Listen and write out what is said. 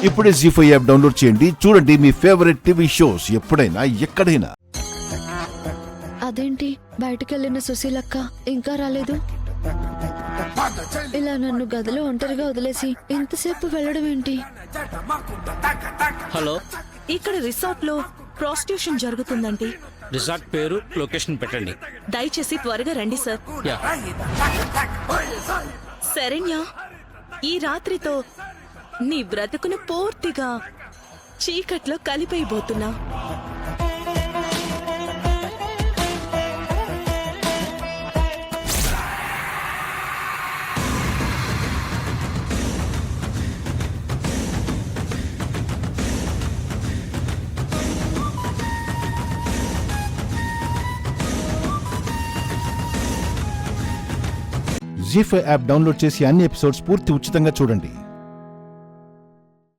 ఇప్పుడే జీ5 app download చేయండి. చూడండి మీ ఫేవరెట్ టీవీ షోస్ ఎప్పుడైనా ఎక్కడైనా. అదేంటి బయటకెళ్ళిన సుశీలక్క ఇంకా రాలేదు? ఇలా నన్ను గదిలో ఒంటరిగా వదిలేసి ఇంతసేపు వెళ్ళడం ఏంటి? హలో, ఇక్కడ రిసార్ట్ లో ప్రాస్టిట్యూషన్ జరుగుతుందండి. రిసార్ట్ పేరు, లొకేషన్ పెట్టండి. దయచేసి త్వరగా రండి సార్. యా. శరణ్య, ఈ రాత్రితో నీ బ్రతుకును పూర్తిగా చీకట్లో కలిపైపోతున్నా. జీ5 యాప్ డౌన్లోడ్ చేసి అన్ని ఎపిసోడ్స్ పూర్తి ఉచితంగా చూడండి.